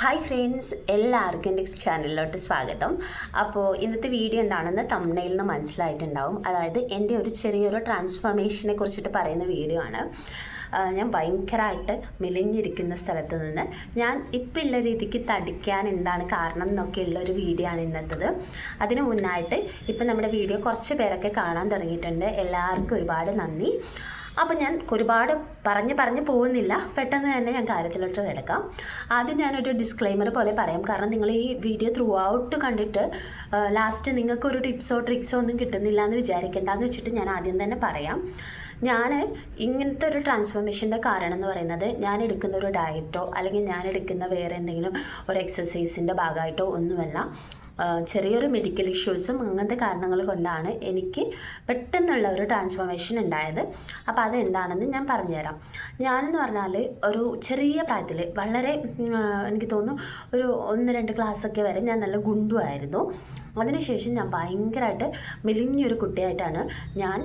Hi friends, എല്ലാവർക്കും എൻ്റെ ചാനലിലോട്ട് സ്വാഗതം. അപ്പോൾ ഇന്നത്തെ വീഡിയോ എന്താണെന്ന് തംബ്നെയിൽ നിന്ന് മനസ്സിലായിട്ടുണ്ടാവും. അതായത് എൻ്റെ ഒരു ചെറിയൊരു ട്രാൻസ്ഫോർമേഷനെ കുറിച്ചിട്ട് പറയുന്ന വീഡിയോ ആണ്. ഞാൻ ഭയങ്കരമായിട്ട് മെലിഞ്ഞിരിക്കുന്ന സ്ഥലത്ത് നിന്ന് ഞാൻ ഇപ്പം ഉള്ള രീതിക്ക് തടിക്കാൻ എന്താണ് കാരണം എന്നൊക്കെ ഉള്ളൊരു വീഡിയോ ആണ് ഇന്നത്തത്. അതിന് മുന്നായിട്ട് ഇപ്പം നമ്മുടെ വീഡിയോ കുറച്ച് പേരൊക്കെ കാണാൻ തുടങ്ങിയിട്ടുണ്ട്. എല്ലാവർക്കും ഒരുപാട് നന്ദി. അപ്പോൾ ഞാൻ ഒരുപാട് പറഞ്ഞ് പോകുന്നില്ല, പെട്ടെന്ന് തന്നെ ഞാൻ കാര്യത്തിലോട്ട് കിടക്കാം. ആദ്യം ഞാനൊരു ഡിസ്ക്ലെയിമർ പോലെ പറയാം. കാരണം നിങ്ങൾ ഈ വീഡിയോ ത്രൂ ഔട്ട് കണ്ടിട്ട് ലാസ്റ്റ് നിങ്ങൾക്കൊരു ടിപ്സോ ട്രിക്സോ ഒന്നും കിട്ടുന്നില്ല എന്ന് വിചാരിക്കേണ്ടെന്ന് വെച്ചിട്ട് ഞാൻ ആദ്യം തന്നെ പറയാം. ഞാൻ ഇങ്ങനത്തെ ഒരു ട്രാൻസ്ഫോർമേഷൻ്റെ കാരണം എന്ന് പറയുന്നത് ഞാൻ എടുക്കുന്ന ഒരു ഡയറ്റോ അല്ലെങ്കിൽ ഞാൻ എടുക്കുന്ന വേറെ എന്തെങ്കിലും ഒരു എക്സസൈസിൻ്റെ ഭാഗമായിട്ടോ ഒന്നുമല്ല. ചെറിയൊരു മെഡിക്കൽ ഇഷ്യൂസും അങ്ങനത്തെ കാരണങ്ങൾ കൊണ്ടാണ് എനിക്ക് പെട്ടെന്നുള്ള ഒരു ട്രാൻസ്ഫോർമേഷൻ ഉണ്ടായത്. അപ്പോൾ അതെന്താണെന്ന് ഞാൻ പറഞ്ഞുതരാം. ഞാനെന്ന് പറഞ്ഞാൽ ഒരു ചെറിയ പ്രായത്തിൽ വളരെ എനിക്ക് തോന്നുന്നു ഒരു 1-2 ക്ലാസ്സൊക്കെ വരെ ഞാൻ നല്ല ഗുണ്ടുമായിരുന്നു. അതിനുശേഷം ഞാൻ ഭയങ്കരമായിട്ട് മെലിഞ്ഞൊരു കുട്ടിയായിട്ടാണ് ഞാൻ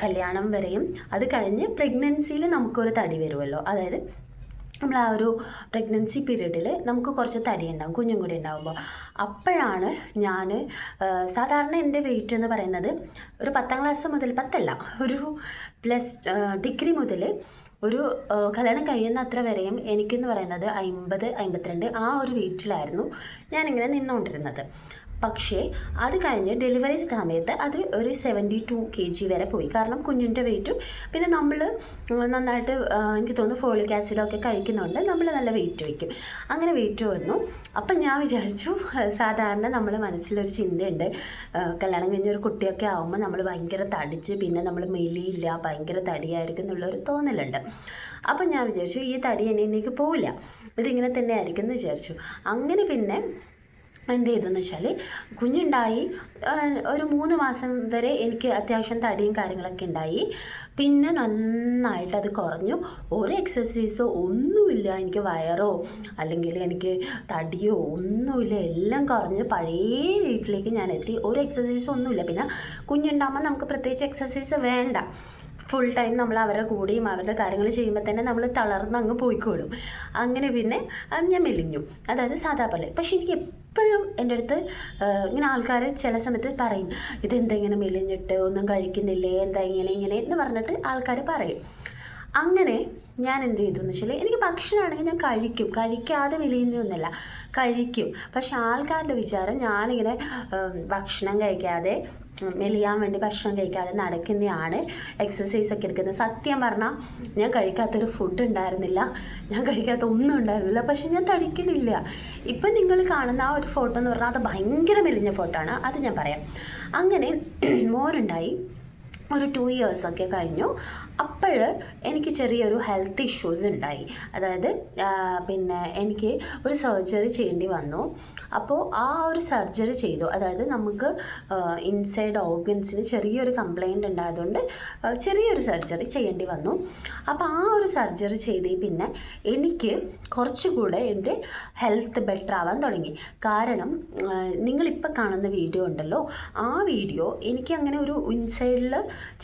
കല്യാണം വരെയും അത് കഴിഞ്ഞ് പ്രഗ്നൻസിയിൽ നമുക്കൊരു തടി വരുമല്ലോ. അതായത് നമ്മൾ ആ ഒരു പ്രഗ്നൻസി പീരീഡിൽ നമുക്ക് കുറച്ച് തടി ഉണ്ടാകും, കുഞ്ഞും കൂടി ഉണ്ടാകുമ്പോൾ. അപ്പോഴാണ് ഞാൻ സാധാരണ എൻ്റെ വെയിറ്റ് എന്ന് പറയുന്നത് ഒരു 10ാം ക്ലാസ് മുതൽ, 10അല്ല, ഒരു ഡിഗ്രി മുതൽ ഒരു കല്യാണം കഴിയുന്ന അത്ര വരെയും എനിക്കെന്ന് പറയുന്നത് 50-52 ആ ഒരു വെയിറ്റിലായിരുന്നു ഞാനിങ്ങനെ നിന്നുകൊണ്ടിരുന്നത്. പക്ഷേ അത് കഴിഞ്ഞ് ഡെലിവറി സമയത്ത് അത് ഒരു 72 kg വരെ പോയി. കാരണം കുഞ്ഞിൻ്റെ വെയിറ്റും പിന്നെ നമ്മൾ നന്നായിട്ട് എനിക്ക് തോന്നുന്നു ഫോളിക് ആസിഡൊക്കെ കഴിക്കുന്നുണ്ട്, നമ്മൾ നല്ല വെയിറ്റ് വയ്ക്കും. അങ്ങനെ വെയിറ്റ് വന്നു. അപ്പം ഞാൻ വിചാരിച്ചു, സാധാരണ നമ്മൾ മനസ്സിലൊരു ചിന്തയുണ്ട്, കല്യാണം കഴിഞ്ഞൊരു കുട്ടിയൊക്കെ ആകുമ്പോൾ നമ്മൾ ഭയങ്കര തടിച്ച് പിന്നെ നമ്മൾ മെലിയില്ല, ഭയങ്കര തടിയായിരിക്കും എന്നുള്ളൊരു തോന്നലുണ്ട്. അപ്പം ഞാൻ വിചാരിച്ചു ഈ തടി എനിക്ക് പോവില്ല, ഇതിങ്ങനെ തന്നെ ആയിരിക്കും എന്ന് വിചാരിച്ചു. അങ്ങനെ പിന്നെ എന്ത് ചെയ്തെന്ന് വെച്ചാൽ കുഞ്ഞുണ്ടായി ഒരു 3 മാസം വരെ എനിക്ക് അത്യാവശ്യം തടിയും കാര്യങ്ങളൊക്കെ ഉണ്ടായി. പിന്നെ നന്നായിട്ട് അത് കുറഞ്ഞു. ഒരു എക്സസൈസോ ഒന്നുമില്ല, എനിക്ക് വയറോ അല്ലെങ്കിൽ എനിക്ക് തടിയോ ഒന്നുമില്ല, എല്ലാം കുറഞ്ഞ് പഴയ വീട്ടിലേക്ക് ഞാൻ എത്തി. ഒരു എക്സസൈസോ ഒന്നുമില്ല. പിന്നെ കുഞ്ഞുണ്ടാകുമ്പോൾ നമുക്ക് പ്രത്യേകിച്ച് എക്സസൈസ് വേണ്ട, ഫുൾ ടൈം നമ്മൾ അവരുടെ കൂടെയും അവരുടെ കാര്യങ്ങൾ ചെയ്യുമ്പോൾ തന്നെ നമ്മൾ തളർന്ന് അങ്ങ് പോയിക്കോളും. അങ്ങനെ പിന്നെ ഞാൻ മെലിഞ്ഞു, അതായത് സാധാ പോലെ. പക്ഷെ എനിക്ക് എപ്പോഴും എൻ്റെ അടുത്ത് ഇങ്ങനെ ആൾക്കാർ ചില സമയത്ത് പറയും, ഇതെന്താ ഇങ്ങനെ മെലിഞ്ഞിട്ട് ഒന്നും കഴിക്കുന്നില്ലേ, എന്താ ഇങ്ങനെ എന്ന് പറഞ്ഞിട്ട് ആൾക്കാർ പറയും. അങ്ങനെ ഞാൻ എന്ത് ചെയ്തു എന്ന് വെച്ചാൽ എനിക്ക് ഭക്ഷണമാണെങ്കിൽ ഞാൻ കഴിക്കാതെ മെലിയുന്നൊന്നുമല്ല, കഴിക്കും. പക്ഷെ ആൾക്കാരുടെ വിചാരം ഞാനിങ്ങനെ ഭക്ഷണം കഴിക്കാതെ മെലിയാൻ വേണ്ടി ഭക്ഷണം കഴിക്കാതെ നടക്കുന്നതാണ്, എക്സസൈസൊക്കെ എടുക്കുന്നത്. സത്യം പറഞ്ഞാൽ ഞാൻ കഴിക്കാത്തൊരു ഫുഡ് ഉണ്ടായിരുന്നില്ല, ഞാൻ കഴിക്കാത്ത ഒന്നും ഉണ്ടായിരുന്നില്ല. പക്ഷെ ഞാൻ തടിക്കണില്ല. ഇപ്പം നിങ്ങൾ കാണുന്ന ആ ഒരു ഫോട്ടോ എന്ന് പറഞ്ഞാൽ അത് ഭയങ്കര മെലിഞ്ഞ ഫോട്ടോ ആണ്, അത് ഞാൻ പറയാം. അങ്ങനെ മോനുണ്ടായി ഒരു 2 years ഒക്കെ കഴിഞ്ഞു. അപ്പോൾ എനിക്ക് ചെറിയൊരു ഹെൽത്ത് ഇഷ്യൂസ് ഉണ്ടായി. അതായത് പിന്നെ എനിക്ക് ഒരു സർജറി ചെയ്യേണ്ടി വന്നു. അപ്പോൾ ആ ഒരു സർജറി ചെയ്തു, അതായത് നമുക്ക് ഇൻസൈഡ് ഓർഗൻസിന് ചെറിയൊരു കംപ്ലൈൻറ്റ് ഉണ്ടായതുകൊണ്ട് ചെറിയൊരു സർജറി ചെയ്യേണ്ടി വന്നു. അപ്പോൾ ആ ഒരു സർജറി ചെയ്ത് പിന്നെ എനിക്ക് കുറച്ചുകൂടെ എൻ്റെ ഹെൽത്ത് ബെറ്റർ ആവാൻ തുടങ്ങി. കാരണം നിങ്ങളിപ്പോൾ കാണുന്ന വീഡിയോ ഉണ്ടല്ലോ, ആ വീഡിയോ എനിക്ക് അങ്ങനെ ഒരു ഇൻസൈഡിൽ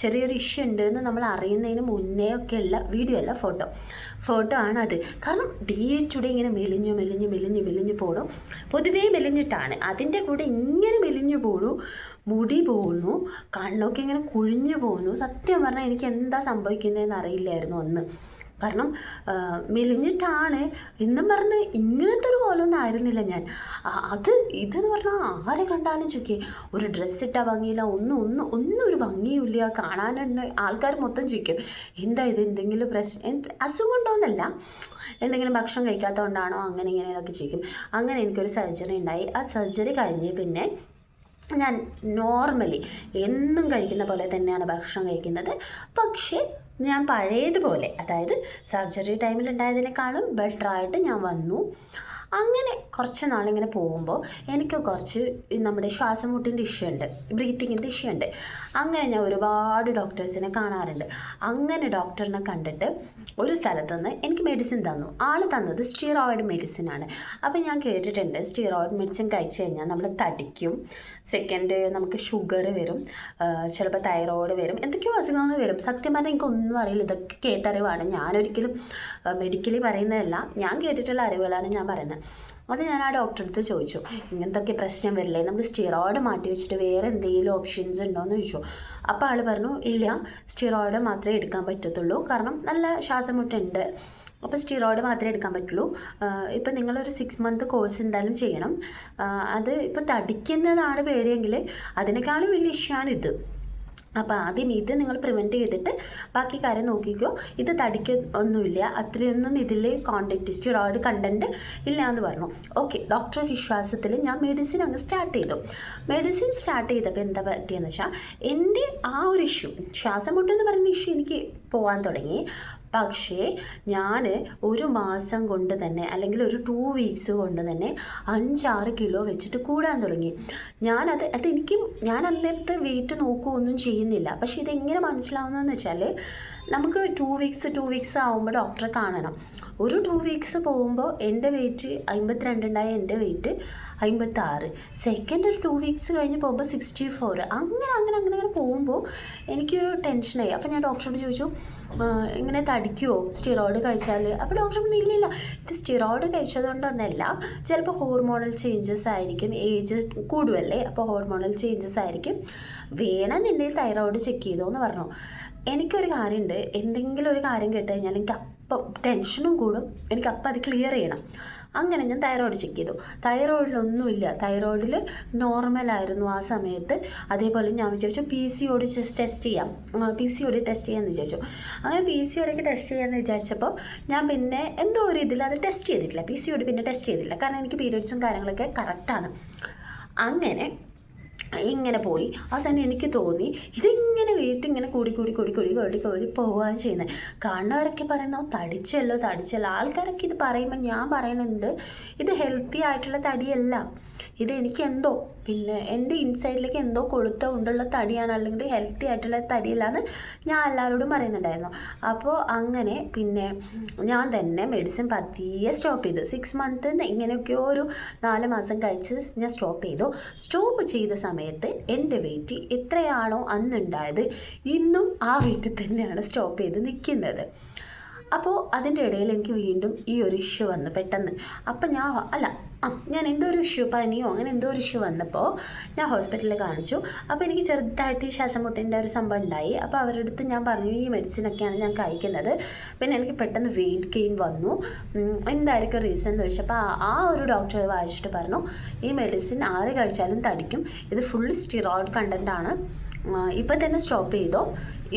ചെറിയൊരു ഇഷ്യൂ ഉണ്ട് എന്ന് നമ്മൾ അറിയുന്നതിന് മുന്നേ ഒക്കെയുള്ള വീഡിയോ അല്ല, ഫോട്ടോ ആണ് അത്. കാരണം ഡേ ടു ഡേ ഇങ്ങനെ മെലിഞ്ഞു പോകണം. പൊതുവേ മെലിഞ്ഞിട്ടാണ്, അതിൻ്റെ കൂടെ ഇങ്ങനെ മെലിഞ്ഞു പോകണു, മുടി പോകുന്നു, കണ്ണൊക്കെ ഇങ്ങനെ കുഴിഞ്ഞു പോകുന്നു. സത്യം പറഞ്ഞാൽ എനിക്ക് എന്താ സംഭവിക്കുന്നതെന്ന് അറിയില്ലായിരുന്നു അന്ന്. കാരണം മെലിഞ്ഞിട്ടാണ് എന്നും പറഞ്ഞ് ഇങ്ങനത്തെ ഒരു കോലമൊന്നും ആയിരുന്നില്ല ഞാൻ. ഇതെന്ന് പറഞ്ഞാൽ ആരെ കണ്ടാലും ചോദിക്കേ, ഒരു ഡ്രസ്സ് ഇട്ടാൽ ഭംഗിയില്ല, ഒന്നും ഒരു ഭംഗിയുമില്ല, കാണാനുണ്ട്. ആൾക്കാർ മൊത്തം ചോദിക്കും, എന്താ ഇത്, എന്തെങ്കിലും അസുഖം ഉണ്ടോയെന്നല്ല, എന്തെങ്കിലും ഭക്ഷണം കഴിക്കാത്തതുകൊണ്ടാണോ അങ്ങനെ ഇതൊക്കെ ചോദിക്കും. അങ്ങനെ എനിക്കൊരു സർജറി ഉണ്ടായി. ആ സർജറി കഴിഞ്ഞ് പിന്നെ ഞാൻ നോർമലി എന്നും കഴിക്കുന്ന പോലെ തന്നെയാണ് ഭക്ഷണം കഴിക്കുന്നത്. പക്ഷേ ഞാൻ പഴയതുപോലെ, അതായത് സർജറി ടൈമിലുണ്ടായതിനേക്കാളും ബെറ്ററായിട്ട് ഞാൻ വന്നു. അങ്ങനെ കുറച്ച് നാളിങ്ങനെ പോകുമ്പോൾ എനിക്ക് കുറച്ച് നമ്മുടെ ശ്വാസം മുട്ടിൻ്റെ ഇഷ്യൂ ഉണ്ട്, ബ്രീത്തിങ്ങിൻ്റെ ഇഷ്യൂ ഉണ്ട്. അങ്ങനെ ഞാൻ ഒരുപാട് ഡോക്ടേഴ്സിനെ കാണാറുണ്ട്. അങ്ങനെ ഡോക്ടറിനെ കണ്ടിട്ട് ഒരു സ്ഥലത്തുനിന്ന് എനിക്ക് മെഡിസിൻ തന്നു. ആൾ തന്നത് സ്റ്റിറോയിഡ് മെഡിസിനാണ്. അപ്പോൾ ഞാൻ കേട്ടിട്ടുണ്ട് സ്റ്റിറോയിഡ് മെഡിസിൻ കഴിച്ചു കഴിഞ്ഞാൽ നമ്മൾ തടിക്കും, സെക്കൻഡ് നമുക്ക് ഷുഗർ വരും, ചിലപ്പോൾ തൈറോയ്ഡ് വരും, എന്തൊക്കെയോ അസുഖങ്ങൾ വരും. സത്യം പറഞ്ഞാൽ എനിക്കൊന്നും അറിയില്ല, ഇതൊക്കെ കേട്ടറിവാണ്. ഞാനൊരിക്കലും മെഡിക്കലി പറയുന്നതല്ല, ഞാൻ കേട്ടിട്ടുള്ള അറിവുകളാണ് ഞാൻ പറയുന്നത്. അത് ഞാൻ ആ ഡോക്ടറെ അടുത്ത് ചോദിച്ചു, ഇങ്ങനത്തെ പ്രശ്നം വരില്ലേ, നമുക്ക് സ്റ്റിറോയിഡ് മാറ്റി വെച്ചിട്ട് വേറെ എന്തെങ്കിലും ഓപ്ഷൻസ് ഉണ്ടോ എന്ന് ചോദിച്ചു. അപ്പോൾ ആൾ പറഞ്ഞു, ഇല്ല, സ്റ്റിറോയിഡ് മാത്രമേ എടുക്കാൻ പറ്റത്തുള്ളൂ, കാരണം നല്ല ശ്വാസമുട്ടുണ്ട്, അപ്പോൾ സ്റ്റിറോയിഡ് മാത്രമേ എടുക്കാൻ പറ്റുള്ളൂ. ഇപ്പം നിങ്ങളൊരു 6 മന്ത് കോഴ്സ് എന്തായാലും ചെയ്യണം. അത് ഇപ്പോൾ തടിക്കുന്നതാണ് പേടിയെങ്കിൽ അതിനേക്കാളും വലിയ ഇഷ്യൂ ആണ് ഇത്. അപ്പോൾ ആദ്യം ഇത് നിങ്ങൾ പ്രിവെൻറ്റ് ചെയ്തിട്ട് ബാക്കി കാര്യം നോക്കിക്കോ. ഇത് ഒന്നുമില്ല, അത്രയൊന്നും ഇതിൽ സ്റ്റിറോയിഡ് കണ്ടൻറ്റ് ഇല്ല എന്ന് പറഞ്ഞു. ഓക്കെ, ഡോക്ടറെ വിശ്വാസത്തിൽ ഞാൻ മെഡിസിൻ അങ്ങ് സ്റ്റാർട്ട് ചെയ്തു. മെഡിസിൻ സ്റ്റാർട്ട് ചെയ്തപ്പോൾ എന്താ പറ്റിയെന്ന് വെച്ചാൽ, എൻ്റെ ആ ഒരു ഇഷ്യൂ, ശ്വാസം മുട്ടെന്ന് പറയുന്ന ഇഷ്യൂ എനിക്ക് പോകാൻ തുടങ്ങി. പക്ഷേ ഞാൻ ഒരു മാസം കൊണ്ട് തന്നെ, അല്ലെങ്കിൽ ഒരു 2 വീക്സ് കൊണ്ട് തന്നെ 5-6 കിലോ വെച്ചിട്ട് കൂടാൻ തുടങ്ങി. ഞാൻ അന്നേരത്ത് വെയിറ്റ് നോക്കുകയൊന്നും ചെയ്യുന്നില്ല. പക്ഷേ ഇതെങ്ങനെ മനസ്സിലാവുന്നതെന്ന് വെച്ചാൽ, നമുക്ക് 2 വീക്സ് ആകുമ്പോൾ ഡോക്ടറെ കാണണം. ഒരു 2 വീക്സ് പോകുമ്പോൾ എൻ്റെ വെയിറ്റ് 52 ഉണ്ടായ എൻ്റെ വെയിറ്റ് 56. സെക്കൻഡ് ഒരു 2 വീക്സ് കഴിഞ്ഞ് പോകുമ്പോൾ 64. അങ്ങനെ പോകുമ്പോൾ എനിക്കൊരു ടെൻഷനായി. അപ്പോൾ ഞാൻ ഡോക്ടറോട് ചോദിച്ചു, ഇങ്ങനെ തടിക്കുമോ സ്റ്റിറോയിഡ് കഴിച്ചാൽ? അപ്പോൾ ഡോക്ടർ പറഞ്ഞു, ഇല്ല, ഇത് സ്റ്റിറോയിഡ് കഴിച്ചതുകൊണ്ടൊന്നല്ല, ചിലപ്പോൾ ഹോർമോണൽ ചേഞ്ചസ് ആയിരിക്കും, ഏജ് കൂടുമല്ലേ, അപ്പോൾ ഹോർമോണൽ ചേഞ്ചസ് ആയിരിക്കും, വേണമെന്നുണ്ടെങ്കിൽ തൈറോയിഡ് ചെക്ക് ചെയ്തോ എന്ന് പറഞ്ഞു. എനിക്കൊരു കാര്യമുണ്ട്, എന്തെങ്കിലും ഒരു കാര്യം കേട്ട് കഴിഞ്ഞാൽ എനിക്ക് അപ്പം ടെൻഷനും കൂടും, എനിക്കപ്പം അത് ക്ലിയർ ചെയ്യണം. അങ്ങനെ ഞാൻ തൈറോയിഡ് ചെക്ക് ചെയ്തു. തൈറോയിഡിലൊന്നുമില്ല, തൈറോയിഡിൽ നോർമലായിരുന്നു ആ സമയത്ത്. അതേപോലെ ഞാൻ വിചാരിച്ചു PCOD ടെസ്റ്റ് ചെയ്യാമെന്ന് വിചാരിച്ചു. അങ്ങനെ PCOD ടെസ്റ്റ് ചെയ്യാമെന്ന് വിചാരിച്ചപ്പോൾ ഞാൻ പിന്നെ എന്തോ ഒരു ഇതിൽ അത് ടെസ്റ്റ് ചെയ്തിട്ടില്ല, PCOD പിന്നെ ടെസ്റ്റ് ചെയ്തില്ല, കാരണം എനിക്ക് പീരിയഡ്സും കാര്യങ്ങളൊക്കെ കറക്റ്റാണ്. അങ്ങനെ ഇങ്ങനെ പോയി. അവസാനം എനിക്ക് തോന്നി, ഇതിങ്ങനെ വെയിറ്റ് ഇങ്ങനെ കൂടി പോവുകയാണ് ചെയ്യുന്നത്. കാണുന്നവരൊക്കെ പറയുന്നു, തടിച്ചല്ലോ. ആൾക്കാരൊക്കെ ഇത് പറയുമ്പോൾ ഞാൻ പറയുന്നുണ്ട്, ഇത് ഹെൽത്തി ആയിട്ടുള്ള തടിയല്ല, ഇത് എനിക്കെന്തോ പിന്നെ എൻ്റെ ഇൻസൈഡിലേക്ക് എന്തോ കൊണ്ടുള്ള തടിയാണ്, അല്ലെങ്കിൽ ഹെൽത്തി ആയിട്ടുള്ള തടിയല്ലാന്ന് ഞാൻ എല്ലാവരോടും പറയുന്നുണ്ടായിരുന്നു. അപ്പോൾ അങ്ങനെ പിന്നെ ഞാൻ തന്നെ മെഡിസിൻ പതിയെ സ്റ്റോപ്പ് ചെയ്തു. 6 മന്ത് ഇങ്ങനെയൊക്കെയോ ഒരു 4 മാസം കഴിച്ച് ഞാൻ സ്റ്റോപ്പ് ചെയ്ത സമയത്ത് എൻ്റെ വെയിറ്റ് എത്രയാണോ അന്നുണ്ടായത്, ഇന്നും ആ വെയിറ്റ് തന്നെയാണ് സ്റ്റോപ്പ് ചെയ്ത് നിൽക്കുന്നത്. അപ്പോൾ അതിൻ്റെ ഇടയിൽ എനിക്ക് വീണ്ടും ഈ ഒരു ഇഷ്യൂ വന്നു പെട്ടെന്ന്. അപ്പം ഞാൻ എന്തോ ഒരു ഇഷ്യൂ, പനിയോ അങ്ങനെ എന്തോ ഒരു ഇഷ്യൂ വന്നപ്പോൾ ഞാൻ ഹോസ്പിറ്റലിൽ കാണിച്ചു. അപ്പോൾ എനിക്ക് ചെറുതായിട്ട് ശ്വാസം മുട്ടിൻ്റെ ഒരു സംഭവം ഉണ്ടായി. അപ്പോൾ അവരുടെ അടുത്ത് ഞാൻ പറഞ്ഞു, ഈ മെഡിസിനൊക്കെയാണ് ഞാൻ കഴിക്കുന്നത്. പിന്നെ എനിക്ക് പെട്ടെന്ന് വെയിറ്റ് ഗെയിൻ വന്നു, എന്തായിരിക്കും റീസൺ എന്ന് ചോദിച്ചപ്പോൾ ആ ഒരു ഡോക്ടറെ വായിച്ചിട്ട് പറഞ്ഞു, ഈ മെഡിസിൻ ആര് കഴിച്ചാലും തടിക്കും, ഇത് ഫുൾ സ്റ്റിറോയിഡ് കണ്ടൻ്റാണ്, ഇപ്പം തന്നെ സ്റ്റോപ്പ് ചെയ്തോ,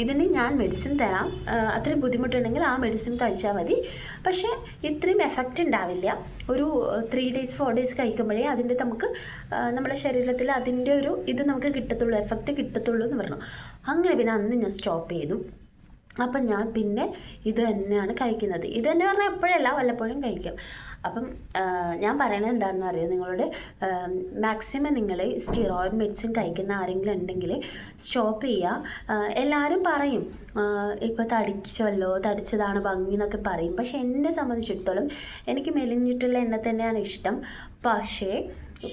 ഇതിന് ഞാൻ മെഡിസിൻ തരാം, അത്രയും ബുദ്ധിമുട്ടുണ്ടെങ്കിൽ ആ മെഡിസിൻ കഴിച്ചാൽ മതി, പക്ഷേ ഇത്രയും എഫക്റ്റ് ഉണ്ടാവില്ല, ഒരു 3 ഡേയ്സ് 4 ഡേയ്സ് കഴിക്കുമ്പോഴേ അതിൻ്റെ നമുക്ക് നമ്മുടെ ശരീരത്തിൽ അതിൻ്റെ ഒരു ഇത് നമുക്ക് കിട്ടത്തുള്ളൂ, എഫക്റ്റ് കിട്ടത്തുള്ളൂ എന്ന് പറഞ്ഞു. അങ്ങനെ പിന്നെ അന്ന് ഞാൻ സ്റ്റോപ്പ് ചെയ്തു. അപ്പം ഞാൻ പിന്നെ ഇത് തന്നെയാണ് കഴിക്കുന്നത്. ഇത് തന്നെ പറഞ്ഞാൽ എപ്പോഴല്ല, വല്ലപ്പോഴും കഴിക്കും. അപ്പം ഞാൻ പറയണത് എന്താണെന്ന് അറിയാം നിങ്ങളോട്, മാക്സിമം നിങ്ങൾ സ്റ്റിറോയിഡ് മെഡിസിൻ കഴിക്കുന്ന ആരെങ്കിലും ഉണ്ടെങ്കിൽ സ്റ്റോപ്പ് ചെയ്യുക. എല്ലാവരും പറയും ഇപ്പോൾ തടിച്ചതാണ് ഭംഗി എന്നൊക്കെ പറയും. പക്ഷേ എന്നെ സംബന്ധിച്ചിടത്തോളം എനിക്ക് മെലിഞ്ഞിട്ടുള്ള എന്നെ തന്നെയാണ് ഇഷ്ടം. പക്ഷേ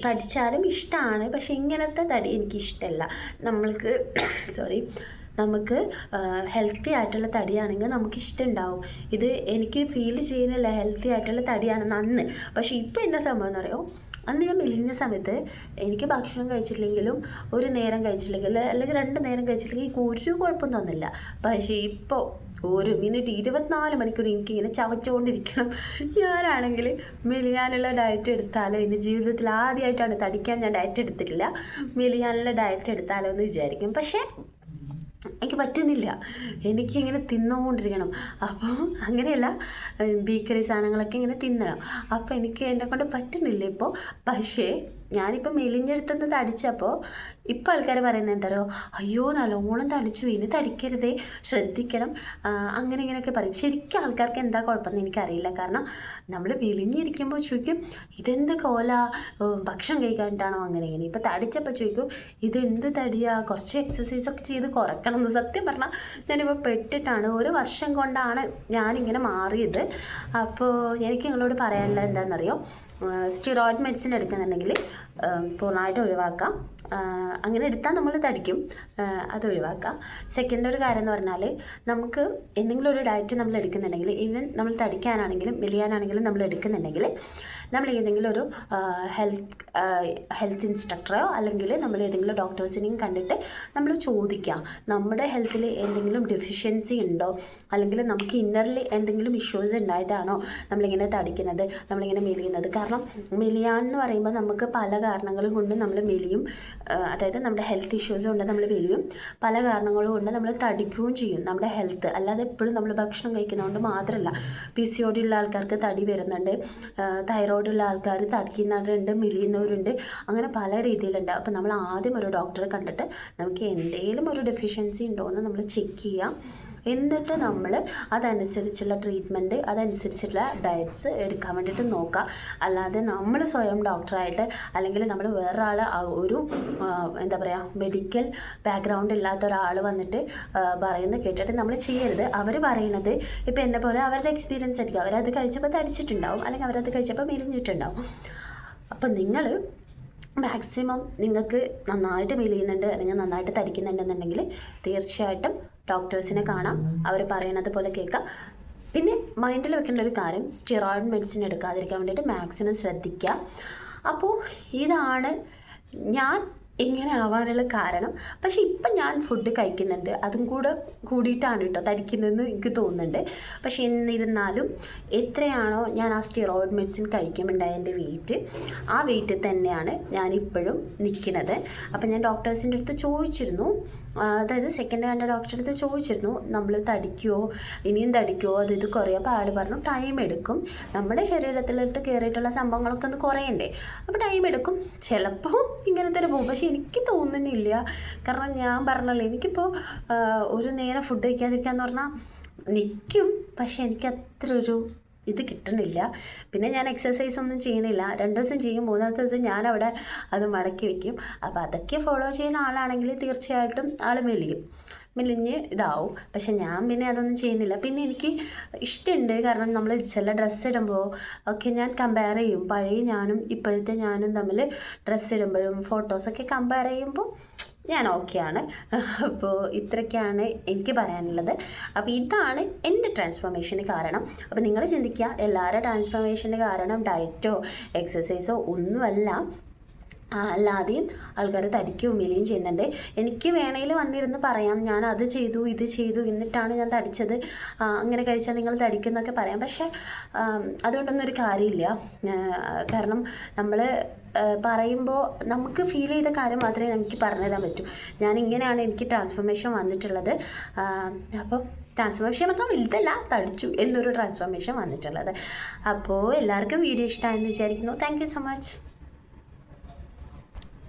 തടിച്ചാലും ഇഷ്ടമാണ്, പക്ഷേ ഇങ്ങനത്തെ തടി എനിക്കിഷ്ടമല്ല. നമുക്ക് ഹെൽത്തി ആയിട്ടുള്ള തടിയാണെങ്കിൽ നമുക്ക് ഇഷ്ടമുണ്ടാവും. ഇത് എനിക്ക് ഫീൽ ചെയ്യുന്നില്ല ഹെൽത്തി ആയിട്ടുള്ള തടിയാണെന്ന് അന്ന്. പക്ഷേ ഇപ്പോൾ എന്താ സംഭവം എന്ന് പറയുമോ, അന്ന് ഞാൻ മെലിഞ്ഞ സമയത്ത് എനിക്ക് ഭക്ഷണം കഴിച്ചില്ലെങ്കിലും, ഒരു നേരം കഴിച്ചില്ലെങ്കിൽ അല്ലെങ്കിൽ 2 നേരം കഴിച്ചില്ലെങ്കിൽ ഒരു കുഴപ്പം തോന്നില്ല. പക്ഷേ ഇപ്പോൾ 1 മിനിറ്റ് 24 മണിക്കൂർ എനിക്കിങ്ങനെ ചവച്ചുകൊണ്ടിരിക്കണം. ഞാനാണെങ്കിൽ മെലിയാനുള്ള ഡയറ്റ് എടുത്താലോ, എൻ്റെ ജീവിതത്തിൽ ആദ്യമായിട്ടാണ്, തടിക്കാൻ ഞാൻ ഡയറ്റ് എടുത്തിട്ടില്ല, മെലിയാനുള്ള ഡയറ്റ് എടുത്താലോ എന്ന് വിചാരിക്കും. പക്ഷേ എനിക്ക് പറ്റുന്നില്ല, എനിക്കിങ്ങനെ തിന്നുകൊണ്ടിരിക്കണം. അപ്പോൾ അങ്ങനെയല്ല, ബേക്കറി സാധനങ്ങളൊക്കെ ഇങ്ങനെ തിന്നണം. അപ്പോൾ എനിക്ക് എന്നെക്കൊണ്ട് പറ്റുന്നില്ല ഇപ്പോൾ. പക്ഷേ ഞാനിപ്പോൾ മെലിഞ്ഞെടുത്തുനിന്ന് തടിച്ചപ്പോൾ ഇപ്പോൾ ആൾക്കാർ പറയുന്നത് എന്താണോ, അയ്യോ നല്ലോണം തടിച്ചു, ഇനി തടിക്കരുതേ, ശ്രദ്ധിക്കണം, അങ്ങനെ ഇങ്ങനെയൊക്കെ പറയും. ശരിക്കും ആൾക്കാർക്ക് എന്താ കുഴപ്പമെന്ന് എനിക്കറിയില്ല. കാരണം നമ്മൾ മെലിഞ്ഞിരിക്കുമ്പോൾ ചോദിക്കും, ഇതെന്ത് കോല, ഭക്ഷണം കഴിക്കാനായിട്ടാണോ അങ്ങനെ ഇങ്ങനെ. ഇപ്പോൾ തടിച്ചപ്പോൾ ചോദിക്കും, ഇതെന്ത് തടിയാ, കുറച്ച് എക്സസൈസൊക്കെ ചെയ്ത് കുറക്കണം എന്ന്. സത്യം പറഞ്ഞാൽ ഞാനിപ്പോൾ പെട്ടിട്ടാണ്. 1 വർഷം കൊണ്ടാണ് ഞാനിങ്ങനെ മാറിയത്. അപ്പോൾ എനിക്ക് നിങ്ങളോട് പറയാനുള്ളത് എന്താണെന്നറിയോ, സ്റ്റിറോയിഡ് മെഡിസിൻ എടുക്കുന്നുണ്ടെങ്കിൽ പൂർണ്ണമായിട്ട് ഒഴിവാക്കാം. അങ്ങനെ എടുത്താൽ നമ്മൾ തടിക്കും, അത് ഒഴിവാക്കാം. സെക്കൻഡ് ഒരു കാര്യം എന്ന് പറഞ്ഞാൽ, നമുക്ക് എന്തെങ്കിലും ഒരു ഡയറ്റ് നമ്മൾ എടുക്കുന്നുണ്ടെങ്കിൽ, ഈവൻ നമ്മൾ തടിക്കാനാണെങ്കിലും മെലിയാനാണെങ്കിലും നമ്മൾ എടുക്കുന്നുണ്ടെങ്കിൽ നമ്മൾ ഏതെങ്കിലും ഒരു ഹെൽത്ത് ഇൻസ്ട്രക്ടറോ അല്ലെങ്കിൽ നമ്മൾ ഏതെങ്കിലും ഡോക്ടേഴ്സിനെയും കണ്ടിട്ട് നമ്മൾ ചോദിക്കുക, നമ്മുടെ ഹെൽത്തിൽ എന്തെങ്കിലും ഡെഫിഷ്യൻസി ഉണ്ടോ, അല്ലെങ്കിൽ നമുക്ക് ഇന്നർലി എന്തെങ്കിലും ഇഷ്യൂസ് ഉണ്ടായിട്ടാണോ നമ്മളിങ്ങനെ തടിക്കുന്നത്, നമ്മളിങ്ങനെ മെലിയുന്നത്. കാരണം മെലിയാന്ന് പറയുമ്പോൾ നമുക്ക് പല കാരണങ്ങളും കൊണ്ട് നമ്മൾ മെലിയും, അതായത് നമ്മുടെ ഹെൽത്ത് ഇഷ്യൂസ് കൊണ്ട് നമ്മൾ മെലിയും, പല കാരണങ്ങളും കൊണ്ട് നമ്മൾ തടിക്കുകയും ചെയ്യും. നമ്മുടെ ഹെൽത്ത് അല്ലാതെ എപ്പോഴും നമ്മൾ ഭക്ഷണം കഴിക്കുന്നതുകൊണ്ട് മാത്രമല്ല. PCOD ഉള്ള ആൾക്കാർക്ക് തടി വരുന്നുണ്ട്, തൈറോയ്ഡ് ഉള്ള ആൾക്കാർ തടിക്കുന്നവരുണ്ട്, മെലിയുന്നവരുണ്ട്, അങ്ങനെ പല രീതിയിലുണ്ട്. അപ്പോൾ നമ്മൾ ആദ്യം ഒരു ഡോക്ടറെ കണ്ടിട്ട് നമുക്ക് എന്തെങ്കിലും ഒരു ഡെഫിഷ്യൻസി ഉണ്ടോ എന്ന് നമ്മൾ ചെക്ക് ചെയ്യാം. എന്നിട്ട് നമ്മൾ അതനുസരിച്ചുള്ള ട്രീറ്റ്മെൻറ്റ്, അതനുസരിച്ചുള്ള ഡയറ്റ്സ് എടുക്കാൻ വേണ്ടിയിട്ട് നോക്കുക. അല്ലാതെ നമ്മൾ സ്വയം ഡോക്ടറായിട്ട് അല്ലെങ്കിൽ നമ്മൾ വേറൊരാൾ ഒരു എന്താ പറയുക മെഡിക്കൽ ബാക്ക്ഗ്രൗണ്ട് ഇല്ലാത്ത ഒരാൾ വന്നിട്ട് പറയുന്നത് കേട്ടിട്ട് നമ്മൾ ചെയ്യരുത്. അവർ പറയുന്നത് ഇപ്പോൾ എന്നെ പോലെ അവരുടെ എക്സ്പീരിയൻസ് ആയിരിക്കും. അവരത് കഴിച്ചപ്പോൾ തടിച്ചിട്ടുണ്ടാവും, അല്ലെങ്കിൽ അവരത് കഴിച്ചപ്പോൾ മെലിഞ്ഞിട്ടുണ്ടാവും. അപ്പം നിങ്ങൾ മാക്സിമം നിങ്ങൾക്ക് നന്നായിട്ട് മെലിയുന്നുണ്ട് അല്ലെങ്കിൽ നന്നായിട്ട് തടിക്കുന്നുണ്ടെന്നുണ്ടെങ്കിൽ തീർച്ചയായിട്ടും ഡോക്ടേഴ്സിനെ കാണാം, അവർ പറയണത് പോലെ കേൾക്കാം. പിന്നെ മൈൻഡിൽ വെക്കേണ്ട ഒരു കാര്യം, സ്റ്റിറോയിഡ് മെഡിസിൻ എടുക്കാതിരിക്കാൻ വേണ്ടിയിട്ട് മാക്സിമം ശ്രദ്ധിക്കുക. അപ്പോൾ ഇതാണ് ഞാൻ ഇങ്ങനെ ആവാനുള്ള കാരണം. പക്ഷേ ഇപ്പം ഞാൻ ഫുഡ് കഴിക്കുന്നുണ്ട്, അതും കൂടിയിട്ടാണ് കേട്ടോ തടിക്കുന്നതെന്ന് എനിക്ക് തോന്നുന്നുണ്ട്. പക്ഷേ എന്നിരുന്നാലും എത്രയാണോ ഞാൻ ആ സ്റ്റിറോയിഡ് മെഡിസിൻ കഴിക്കുമ്പോണ്ടായ എൻ്റെ വെയിറ്റ്, ആ വെയിറ്റ് തന്നെയാണ് ഞാനിപ്പോഴും നിൽക്കുന്നത്. അപ്പം ഞാൻ ഡോക്ടേഴ്സിൻ്റെ അടുത്ത് ചോദിച്ചിരുന്നു, അതായത് സെക്കൻഡ് ഹാൻഡ് ഡോക്ടറുടെ അടുത്ത് ചോദിച്ചിരുന്നു, നമ്മൾ തടിക്കുമോ, ഇനിയും തടിക്കുമോ, ഇത് കുറയുമ്പോൾ ആൾ പറഞ്ഞു ടൈം എടുക്കും, നമ്മുടെ ശരീരത്തിലിട്ട് കയറിയിട്ടുള്ള സംഭവങ്ങളൊക്കെ ഒന്ന് കുറയണ്ടേ, അപ്പോൾ ടൈം എടുക്കും, ചിലപ്പോൾ ഇങ്ങനെ തന്നെ പോകും. പക്ഷേ എനിക്ക് തോന്നുന്നില്ല. കാരണം ഞാൻ പറഞ്ഞല്ലോ, എനിക്കിപ്പോൾ ഒരു നേരം ഫുഡ് കഴിക്കാതിരിക്കാന്ന് പറഞ്ഞാൽ നിൽക്കും, പക്ഷെ എനിക്ക് അത്ര ഒരു ഇത് കിട്ടണില്ല. പിന്നെ ഞാൻ എക്സസൈസ് ഒന്നും ചെയ്യുന്നില്ല, 2 ദിവസം ചെയ്യും, 3-ാമത്തെ ദിവസം ഞാനവിടെ അത് മടക്കി വയ്ക്കും. അപ്പോൾ അതൊക്കെ ഫോളോ ചെയ്യുന്ന ആളാണെങ്കിൽ തീർച്ചയായിട്ടും ആൾ മെലിഞ്ഞ് ഇതാവും. പക്ഷെ ഞാൻ പിന്നെ അതൊന്നും ചെയ്യുന്നില്ല. പിന്നെ എനിക്ക് ഇഷ്ടമുണ്ട്, കാരണം നമ്മൾ ചില ഡ്രസ്സ് ഇടുമ്പോൾ ഒക്കെ ഞാൻ കമ്പയർ ചെയ്യും, പഴയ ഞാനും ഇപ്പോഴത്തെ ഞാനും തമ്മിൽ ഡ്രസ്സ് ഇടുമ്പോഴും ഫോട്ടോസൊക്കെ കമ്പയർ ചെയ്യുമ്പോൾ ഞാൻ ഓക്കെയാണ്. അപ്പോൾ ഇത്രയൊക്കെയാണ് എനിക്ക് പറയാനുള്ളത്. അപ്പോൾ ഇതാണ് എൻ്റെ ട്രാൻസ്ഫോർമേഷന് കാരണം. അപ്പോൾ നിങ്ങൾ ചിന്തിക്കുക, എല്ലാവരുടെ ട്രാൻസ്ഫോർമേഷന് കാരണം ഡയറ്റോ എക്സസൈസോ ഒന്നുമല്ല, അല്ലാതെയും ആൾക്കാർ തടിക്കുകയും മെലിയും ചെയ്യുന്നുണ്ട്. എനിക്ക് വേണമെങ്കിൽ വന്നിരുന്ന് പറയാം, ഞാൻ അത് ചെയ്തു ഇത് ചെയ്തു എന്നിട്ടാണ് ഞാൻ തടിച്ചത്, അങ്ങനെ കഴിച്ചാൽ നിങ്ങൾ തടിക്കും എന്നൊക്കെ പറയാം. പക്ഷേ അതുകൊണ്ടൊന്നും ഒരു കാര്യമില്ല. കാരണം നമ്മൾ പറയുമ്പോൾ നമുക്ക് ഫീൽ ചെയ്ത കാര്യം മാത്രമേ നമുക്ക് പറഞ്ഞു തരാൻ പറ്റൂ. ഞാനിങ്ങനെയാണ് എനിക്ക് ട്രാൻസ്ഫോർമേഷൻ വന്നിട്ടുള്ളത്. അപ്പോൾ ട്രാൻസ്ഫോർമേഷൻ പറഞ്ഞാൽ വലുതല്ല, തടിച്ചു എന്നൊരു ട്രാൻസ്ഫോർമേഷൻ വന്നിട്ടുള്ളത്. അപ്പോൾ എല്ലാവർക്കും വീഡിയോ ഇഷ്ടമായെന്ന് വിചാരിക്കുന്നു. Thank you so much.